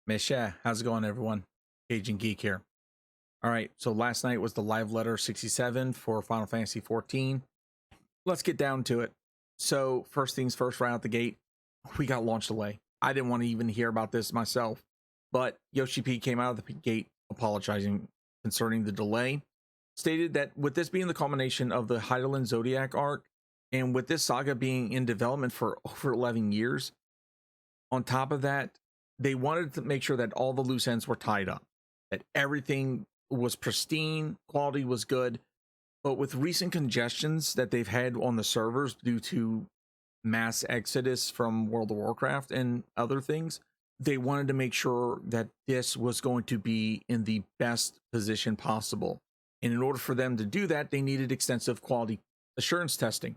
Misha, how's it going, everyone? Agent Geek here. All right, so last night was the live letter 67 for Final Fantasy XIV. Let's get down to it. So, first things first, right out the gate, we got launch delay. I didn't want to even hear about this myself, but Yoshi-P came out of the gate apologizing concerning the delay. Stated that with this being the culmination of the Heidelin Zodiac arc, and with this saga being in development for over 11 years, on top of that, they wanted to make sure that all the loose ends were tied up, that everything was pristine, quality was good. But with recent congestions that they've had on the servers due to mass exodus from World of Warcraft and other things, they wanted to make sure that this was going to be in the best position possible. And in order for them to do that, they needed extensive quality assurance testing.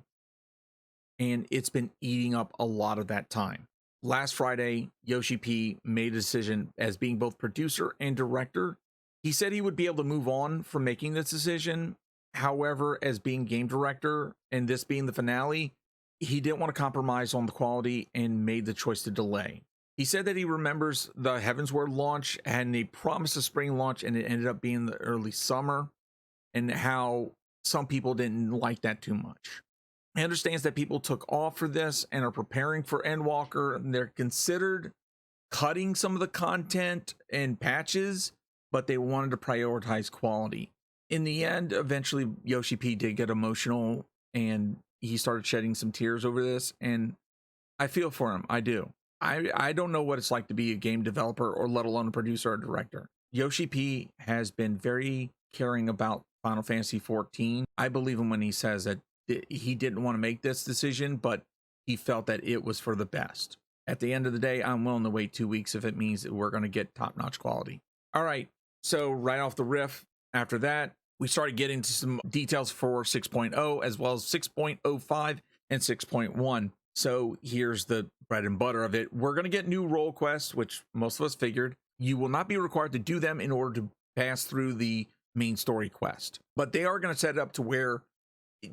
And it's been eating up a lot of that time. Last Friday, Yoshi-P made a decision as being both producer and director. He said he would be able to move on from making this decision. However, as being game director and this being the finale, he didn't want to compromise on the quality and made the choice to delay. He said that he remembers the Heavensward launch and they promised a spring launch and it ended up being the early summer, and how some people didn't like that too much. He understands that people took off for this and are preparing for Endwalker, and they're considered cutting some of the content and patches, but they wanted to prioritize quality. In the end, eventually Yoshi-P did get emotional and he started shedding some tears over this, and I feel for him. I do. I don't know what it's like to be a game developer, or let alone a producer or director. Yoshi-P has been very caring about Final Fantasy XIV. I believe him when he says that he didn't want to make this decision, but he felt that it was for the best. At the end of the day, I'm willing to wait 2 weeks if it means that we're going to get top-notch quality. All right, so right off the riff, after that, we started getting into some details for 6.0, as well as 6.05 and 6.1. So here's the bread and butter of it. We're going to get new role quests, which most of us figured. You will not be required to do them in order to pass through the main story quest, but they are going to set it up to where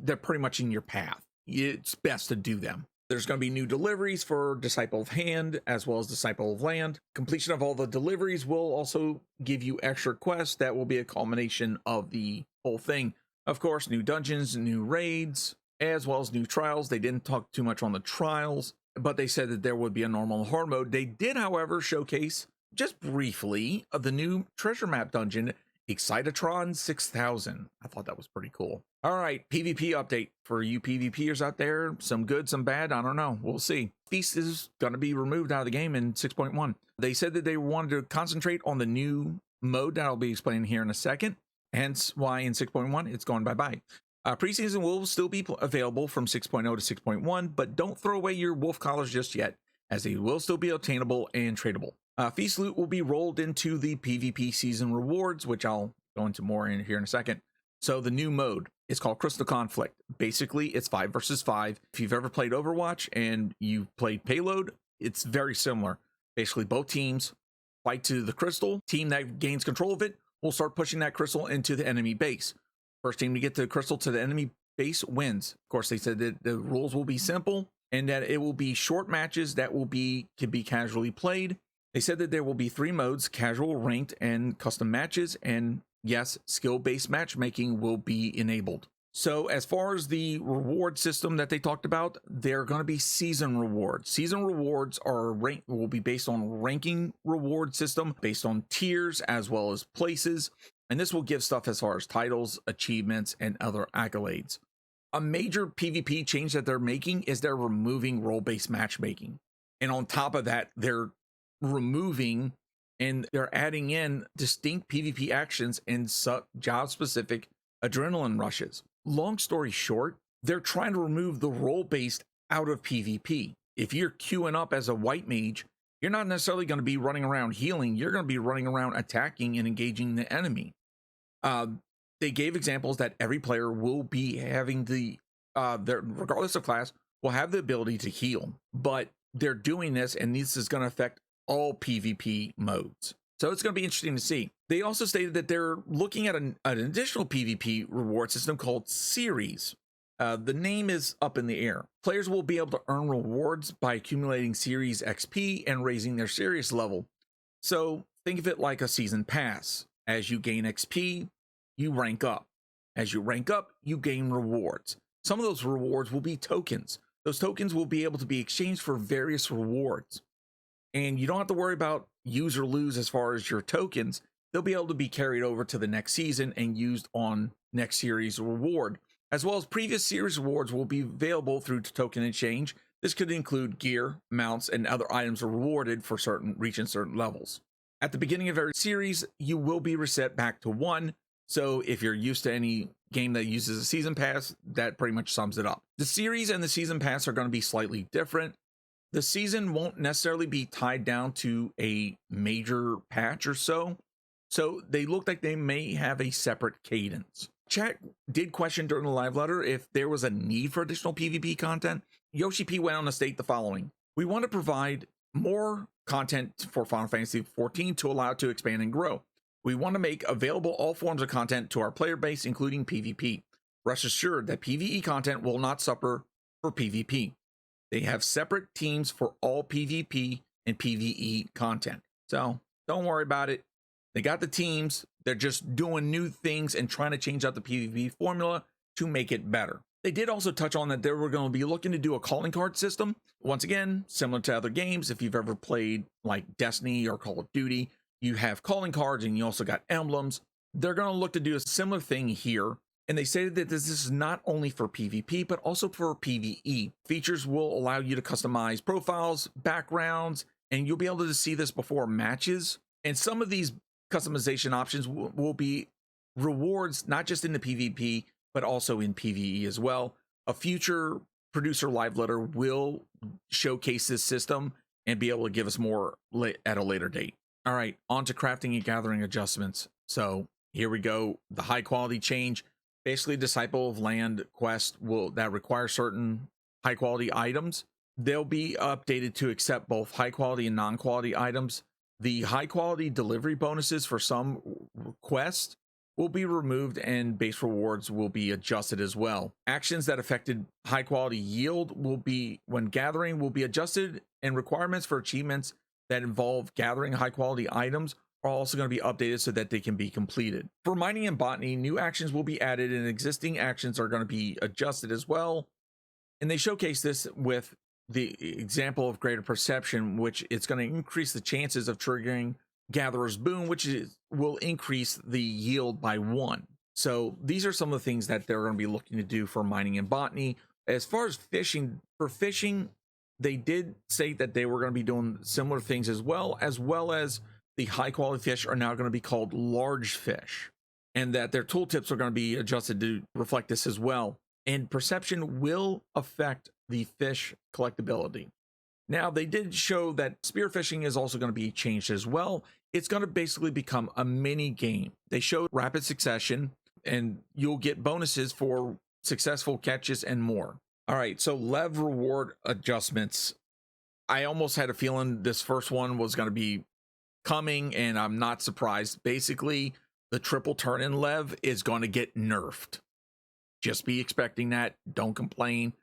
they're pretty much in your path. It's best to do them. There's going to be new deliveries for Disciple of Hand as well as Disciple of Land. Completion of all the deliveries will also give you extra quests that will be a culmination of the whole thing. Of course, new dungeons, new raids, as well as new trials. They didn't talk too much on the trials, but they said that there would be a normal and hard mode. They did, however, showcase just briefly of the new treasure map dungeon, Excitatron 6000. I thought that was pretty cool. All right, PvP update for you PvPers out there. Some good, some bad. I don't know. We'll see. Feast is going to be removed out of the game in 6.1. They said that they wanted to concentrate on the new mode that I'll be explaining here in a second. Hence why in 6.1 it's gone bye-bye. Preseason will still be available from 6.0 to 6.1, but don't throw away your wolf collars just yet, as they will still be obtainable and tradable. Feast loot will be rolled into the PvP season rewards, which I'll go into more in here in a second. So the new mode is called Crystal Conflict. Basically, it's 5 versus 5. If you've ever played Overwatch and you've played Payload, it's very similar. Basically, both teams fight to the crystal. Team that gains control of it will start pushing that crystal into the enemy base. First team to get the crystal to the enemy base wins. Of course, they said that the rules will be simple and that it will be short matches that can be casually played. They said that there will be 3 modes: casual, ranked, and custom matches. And yes, skill-based matchmaking will be enabled. So as far as the reward system that they talked about, they're going to be season rewards. Season rewards will be based on ranking reward system, based on tiers as well as places. And this will give stuff as far as titles, achievements, and other accolades. A major PvP change that they're making is they're removing role-based matchmaking. And on top of that, they're removing and they're adding in distinct PvP actions and job-specific adrenaline rushes. Long story short, they're trying to remove the role-based out of PvP. If you're queuing up as a white mage, you're not necessarily going to be running around healing. You're going to be running around attacking and engaging the enemy. They gave examples that every player will be having regardless of class, will have the ability to heal. But they're doing this, and this is going to affect all PvP modes. So it's going to be interesting to see. They also stated that they're looking at an additional PvP reward system called Series. The name is up in the air. Players will be able to earn rewards by accumulating Series XP and raising their Series level. So think of it like a season pass. As you gain XP, you rank up. As you rank up, you gain rewards. Some of those rewards will be tokens. Those tokens will be able to be exchanged for various rewards. And you don't have to worry about use or lose as far as your tokens. They'll be able to be carried over to the next season and used on next series reward, as well as previous series rewards will be available through token exchange. This could include gear, mounts, and other items rewarded for reaching certain levels. At the beginning of every series, you will be reset back to 1. So if you're used to any game that uses a season pass, that pretty much sums it up. The series and the season pass are going to be slightly different. The season won't necessarily be tied down to a major patch or so. So they look like they may have a separate cadence. Chat did question during the live letter if there was a need for additional PvP content. Yoshi-P went on to state the following: we want to provide more content for Final Fantasy XIV to allow it to expand and grow. We want to make available all forms of content to our player base, including PvP. Rest assured that PvE content will not suffer for PvP. They have separate teams for all PvP and PvE content. So don't worry about it. They got the teams. They're just doing new things and trying to change out the PvP formula to make it better. They did also touch on that they were going to be looking to do a calling card system. Once again, similar to other games, if you've ever played like Destiny or Call of Duty, you have calling cards and you also got emblems. They're going to look to do a similar thing here. And they stated that this is not only for PvP, but also for PvE. Features will allow you to customize profiles, backgrounds, and you'll be able to see this before matches. And some of these customization options will be rewards, not just in the PvP, but also in PvE as well. A future producer live letter will showcase this system and be able to give us more at a later date. All right, on to crafting and gathering adjustments. So here we go. The high quality change. Basically, Disciple of Land quest that require certain high quality items. They'll be updated to accept both high quality and non-quality items. The high quality delivery bonuses for some quests will be removed and base rewards will be adjusted as well. Actions that affected high quality yield when gathering will be adjusted, and requirements for achievements that involve gathering high quality items are also going to be updated so that they can be completed. For mining and botany, new actions will be added and existing actions are going to be adjusted as well. And they showcase this with the example of greater perception, which it's going to increase the chances of triggering Gatherer's Boon, which will increase the yield by 1. So these are some of the things that they're going to be looking to do for mining and botany. As far as fishing, they did say that they were going to be doing similar things as well as the high quality fish are now going to be called large fish, and that their tooltips are going to be adjusted to reflect this as well. And perception will affect the fish collectability. Now, they did show that spearfishing is also going to be changed as well. It's going to basically become a mini game. They showed rapid succession, and you'll get bonuses for successful catches and more. All right, so lev reward adjustments. I almost had a feeling this first one was going to be coming, and I'm not surprised. Basically, the triple turn in lev is going to get nerfed. Just be expecting that. Don't complain.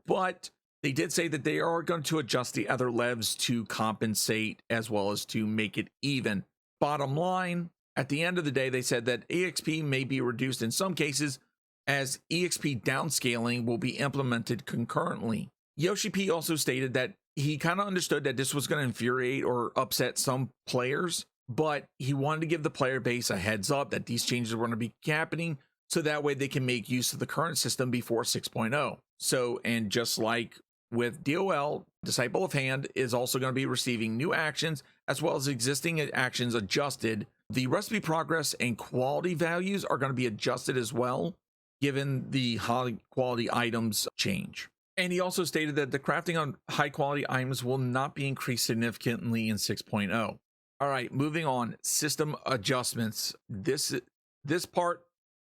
But they did say that they are going to adjust the other levs to compensate as well as to make it even. Bottom line, at the end of the day, they said that EXP may be reduced in some cases as EXP downscaling will be implemented concurrently. Yoshi-P also stated that he kind of understood that this was going to infuriate or upset some players, but he wanted to give the player base a heads up that these changes were going to be happening so that way they can make use of the current system before 6.0. So, and just like with DOL, Disciple of Hand is also going to be receiving new actions as well as existing actions adjusted. The recipe progress and quality values are going to be adjusted as well, given the high quality items change. And he also stated that the crafting on high quality items will not be increased significantly in 6.0. All right, moving on, system adjustments. This part,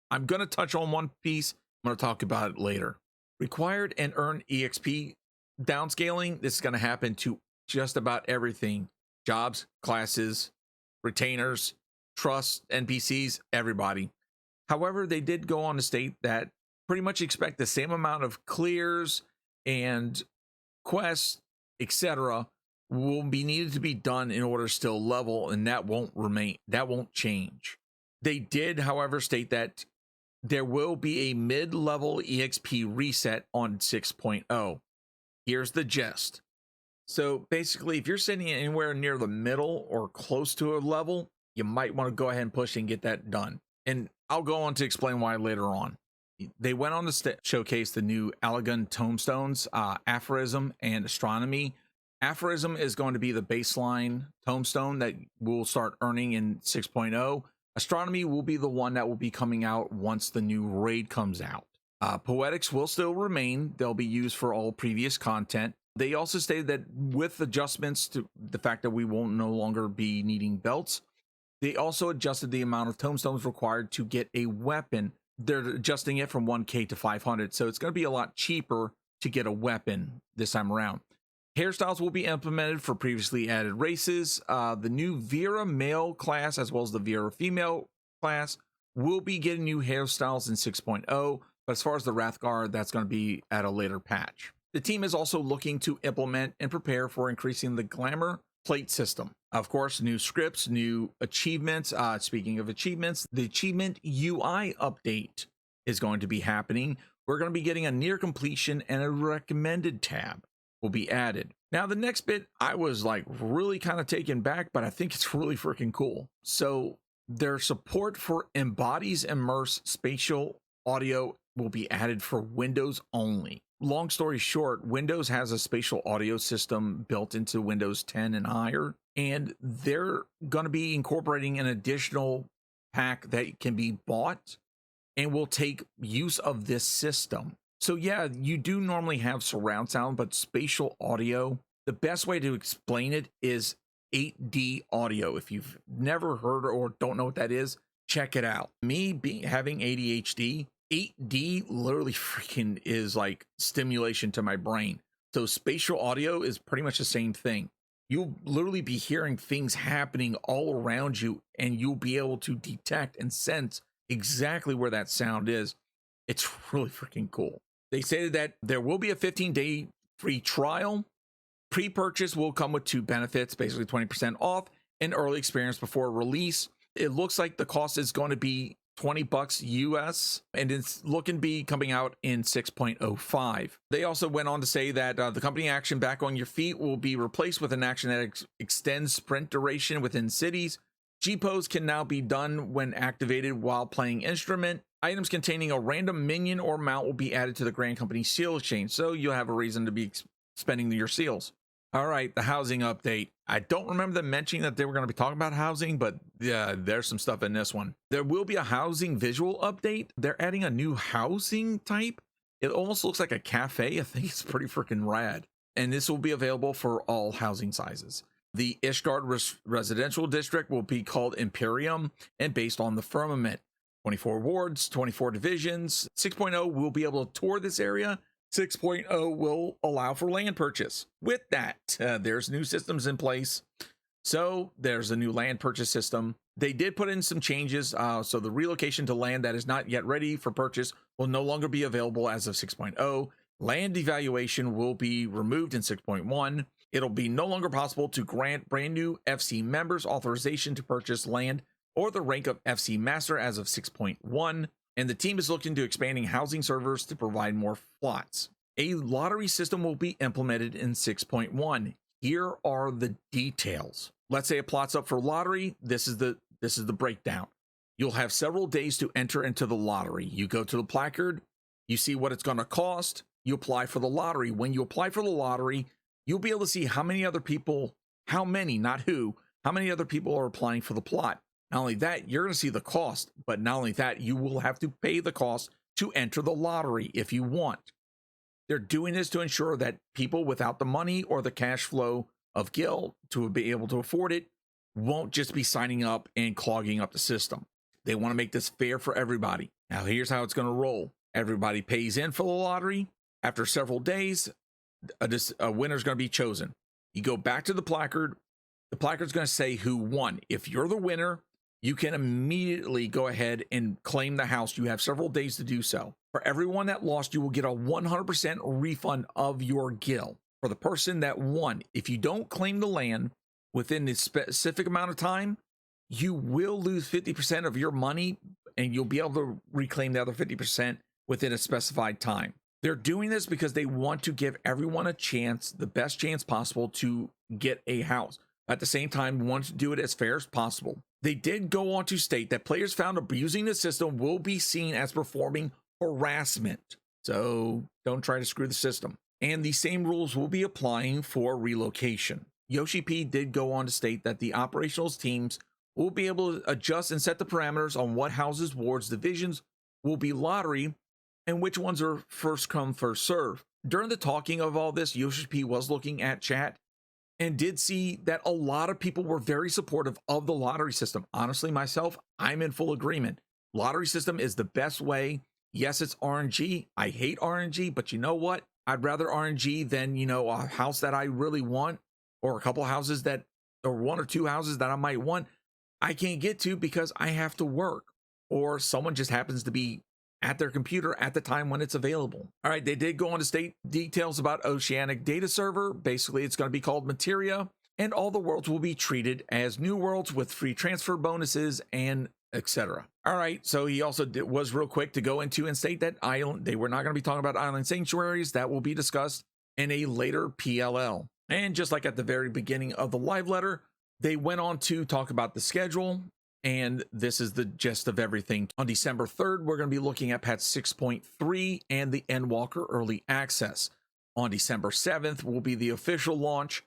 I'm going to touch on one piece. I'm going to talk about it later. Required and earned EXP downscaling. This is going to happen to just about everything. Jobs, classes, retainers, trusts, NPCs, everybody. However, they did go on to state that pretty much expect the same amount of clears and quests, etc., will be needed to be done in order to still level, and that won't change. They did, however, state that there will be a mid-level EXP reset on 6.0. Here's the gist. So basically, if you're sitting anywhere near the middle or close to a level, you might want to go ahead and push and get that done. And I'll go on to explain why later on. They went on to showcase the new Allegan tombstones, aphorism and astronomy. Aphorism is going to be the baseline tombstone that we'll start earning in 6.0. Astronomy will be the one that will be coming out once the new raid comes out. Poetics will still remain. They'll be used for all previous content. They also stated that with adjustments to the fact that we won't no longer be needing belts, they also adjusted the amount of tombstones required to get a weapon. They're adjusting it from 1K to 500, so it's going to be a lot cheaper to get a weapon this time around. Hairstyles will be implemented for previously added races. The new Vera male class, as well as the Vera female class, will be getting new hairstyles in 6.0, but as far as the Wrathguard, that's going to be at a later patch. The team is also looking to implement and prepare for increasing the glamour plate system. Of course, new scripts, new achievements. Speaking of achievements, the achievement UI update is going to be happening. We're going to be getting a near completion and a recommended tab will be added. Now, the next bit, I was like really kind of taken back, but I think it's really freaking cool. So their support for Embody's Immerse Spatial Audio will be added for Windows only. Long story short, Windows has a spatial audio system built into Windows 10 and higher, and they're going to be incorporating an additional pack that can be bought and will take use of this system. So yeah, you do normally have surround sound, but spatial audio, the best way to explain it is 8D audio. If you've never heard or don't know what that is, check it out. Me having ADHD, 8D literally freaking is like stimulation to my brain. So spatial audio is pretty much the same thing. You'll literally be hearing things happening all around you, and you'll be able to detect and sense exactly where that sound is. It's really freaking cool. They stated that there will be a 15-day free trial. Pre-purchase will come with 2 benefits, basically 20% off and early experience before release. It looks like the cost is going to be $20 US, and it's looking to be coming out in 6.05. They also went on to say that the company action Back on Your Feet will be replaced with an action that extends sprint duration within cities. G-pose can now be done when activated while playing instrument. Items containing a random minion or mount will be added to the Grand Company seal exchange, so you'll have a reason to be spending your seals. All right, the housing update. I don't remember them mentioning that they were going to be talking about housing, but yeah, there's some stuff in this one. There will be a housing visual update. They're adding a new housing type. It almost looks like a cafe. I think it's pretty freaking rad. And this will be available for all housing sizes. The Ishgard residential district will be called Imperium and based on the firmament. 24 wards, 24 divisions. 6.0 will be able to tour this area. 6.0 will allow for land purchase. With that, there's new systems in place. So there's a new land purchase system. They did put in some changes. So the relocation to land that is not yet ready for purchase will no longer be available as of 6.0. Land devaluation will be removed in 6.1. It'll be no longer possible to grant brand new FC members authorization to purchase land or the rank of FC Master as of 6.1. And the team is looking to expanding housing servers to provide more plots. A lottery system will be implemented in 6.1. Here are the details. Let's say a plot's up for lottery. This is the breakdown. You'll have several days to enter into the lottery. You go to the placard, you see what it's going to cost, you apply for the lottery. When you apply for the lottery, you'll be able to see how many other people, how many other people are applying for the plot. Not only that, you're going to see the cost, but not only that, you will have to pay the cost to enter the lottery if you want. They're doing this to ensure that people without the money or the cash flow of Gil to be able to afford it won't just be signing up and clogging up the system. They want to make this fair for everybody. Now, here's how it's going to roll. Everybody pays in for the lottery. After several days, a winner's going to be chosen. You go back to the placard. The placard's going to say who won. If you're the winner, you can immediately go ahead and claim the house. You have several days to do so. For everyone that lost, you will get a 100% refund of your Gil. for the person that won. If you don't claim the land within the specific amount of time, you will lose 50% of your money, and you'll be able to reclaim the other 50% within a specified time. They're doing this because they want to give everyone a chance, the best chance possible, to get a house. At the same time, want to do it as fair as possible. They did go on to state that players found abusing the system will be seen as performing harassment. So don't try to screw the system. And the same rules will be applying for relocation. Yoshi-P did go on to state that the operational teams will be able to adjust and set the parameters on what houses, wards, divisions will be lottery and which ones are first come, first serve. During the talking of all this, Yoshi-P was looking at chat and did see that a lot of people were very supportive of the lottery system. Honestly, myself, I'm in full agreement. Lottery system is the best way. Yes, it's RNG. I hate RNG, but you know what? I'd rather RNG than, a house that I really want, or a couple houses that, or one or two houses that I might want. I can't get to because I have to work, or someone just happens to be at their computer at the time when it's available. All right, they did go on to state details about Oceanic data server. Basically, it's going to be called Materia, and all the worlds will be treated as new worlds with free transfer bonuses and etc. All right, so he also was real quick to go into and state that they were not going to be talking about island sanctuaries. That will be discussed in a later PLL. And just like at the very beginning of the live letter, they went on to talk about the schedule, and this is the gist of everything. On December 3rd, we're going to be looking at patch 6.3 and the Endwalker early access. On December 7th will be the official launch.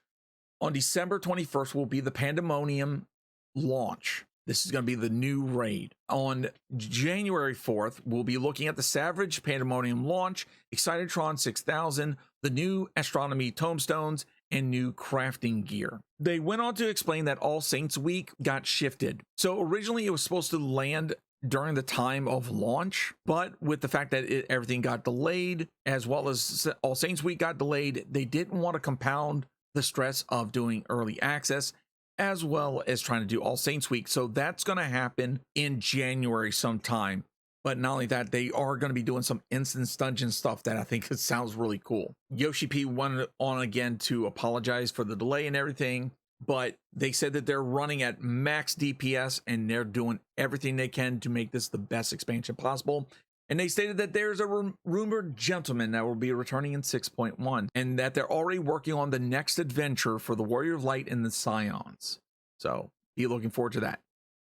On December 21st will be the Pandemonium launch. This is going to be the new raid. On January 4th, we'll be looking at the Savage Pandemonium launch, Excitotron 6000, the new Astronomy Tomestones, and new crafting gear. They went on to explain that All Saints Week got shifted. So originally it was supposed to land during the time of launch, but with the fact that everything got delayed, as well as All Saints Week got delayed, they didn't want to compound the stress of doing early access, as well as trying to do All Saints Week. So that's going to happen in January sometime. But not only that, they are going to be doing some instance dungeon stuff that I think sounds really cool. Yoshi-P went on again to apologize for the delay and everything, but they said that they're running at max DPS and they're doing everything they can to make this the best expansion possible. And they stated that there's a rumored gentleman that will be returning in 6.1, and that they're already working on the next adventure for the Warrior of Light and the Scions. So be looking forward to that.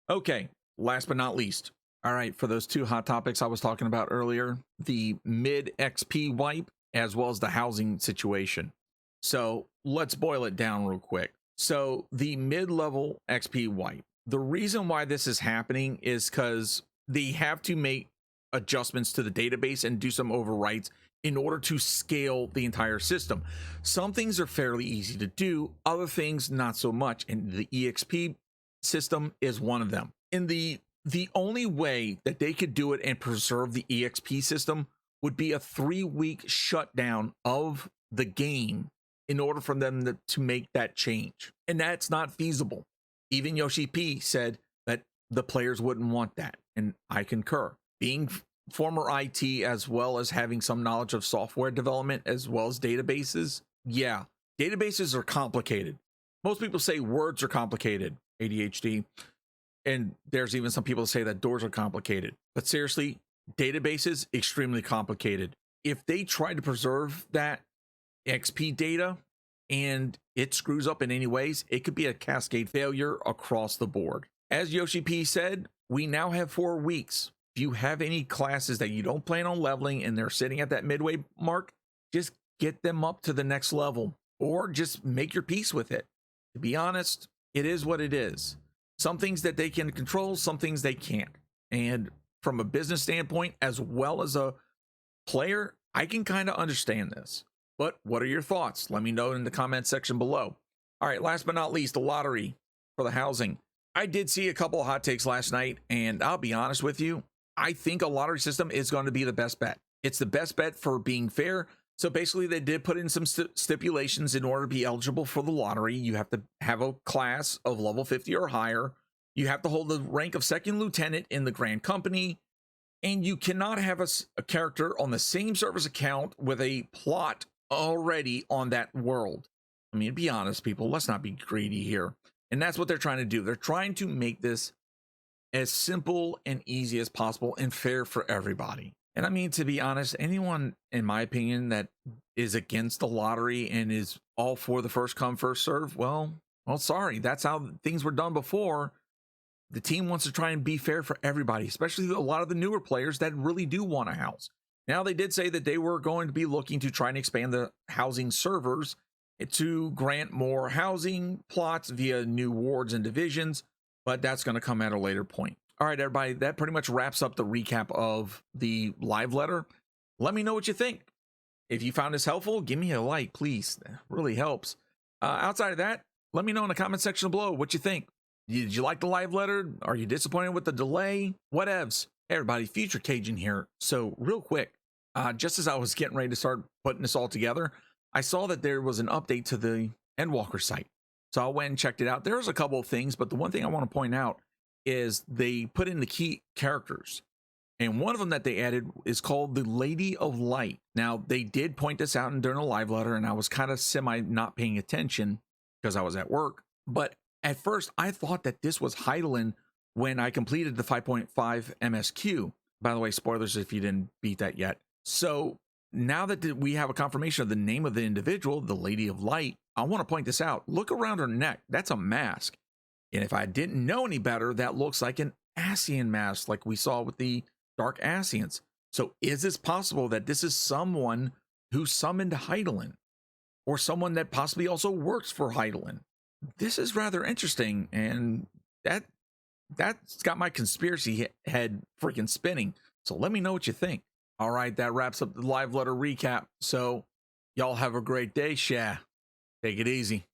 Okay, last but not least. All right, for those two hot topics I was talking about earlier, the mid XP wipe, as well as the housing situation. So let's boil it down real quick. So the mid-level XP wipe, the reason why this is happening is because they have to make adjustments to the database and do some overwrites in order to scale the entire system. Some things are fairly easy to do, other things not so much, and the EXP system is one of them. In the only way that they could do it and preserve the EXP system would be a 3-week shutdown of the game in order for them to make that change. And that's not feasible. Even Yoshi-P said that the players wouldn't want that. And I concur. Being former IT, as well as having some knowledge of software development, as well as databases, yeah, databases are complicated. Most people say words are complicated, ADHD. And there's even some people that say that doors are complicated. But seriously, databases, extremely complicated. If they try to preserve that XP data and it screws up in any ways, it could be a cascade failure across the board. As Yoshi-P said, we now have 4 weeks. If you have any classes that you don't plan on leveling and they're sitting at that midway mark, just get them up to the next level, or just make your peace with it. To be honest, it is what it is. Some things that they can control, some things they can't. And from a business standpoint, as well as a player, I can kind of understand this. But what are your thoughts? Let me know in the comment section below. All right, last but not least, the lottery for the housing. I did see a couple of hot takes last night, and I'll be honest with you, I think a lottery system is going to be the best bet. It's the best bet for being fair. So basically, they did put in some stipulations in order to be eligible for the lottery. You have to have a class of level 50 or higher. You have to hold the rank of second lieutenant in the Grand Company. And you cannot have a character on the same service account with a plot already on that world. I mean, be honest, people, let's not be greedy here. And that's what they're trying to do. They're trying to make this as simple and easy as possible and fair for everybody. And I mean, to be honest, anyone, in my opinion, that is against the lottery and is all for the first come, first serve, well, sorry. That's how things were done before. The team wants to try and be fair for everybody, especially a lot of the newer players that really do want a house. Now, they did say that they were going to be looking to try and expand the housing servers to grant more housing plots via new wards and divisions, but that's going to come at a later point. All right, everybody, that pretty much wraps up the recap of the live letter. Let me know what you think. If you found this helpful, give me a like, please. It really helps. Outside of that, let me know in the comment section below what you think. Did you like the live letter? Are you disappointed with the delay? Whatevs. Hey, everybody, Future Cajun here. So real quick, just as I was getting ready to start putting this all together, I saw that there was an update to the Endwalker site. So I went and checked it out. There's a couple of things, but the one thing I want to point out is they put in the key characters. And one of them that they added is called the Lady of Light. Now, they did point this out during a live letter, and I was kind of semi not paying attention because I was at work. But at first, I thought that this was Heidelin when I completed the 5.5 MSQ. By the way, spoilers if you didn't beat that yet. So now that we have a confirmation of the name of the individual, the Lady of Light, I want to point this out. Look around her neck. That's a mask. And if I didn't know any better, that looks like an Ascian mask like we saw with the Dark Ascians. So is this possible that this is someone who summoned Heidelin, or someone that possibly also works for Heidelin? This is rather interesting, and that's got my conspiracy head freaking spinning. So let me know what you think. All right, that wraps up the live letter recap. So y'all have a great day. Take it easy.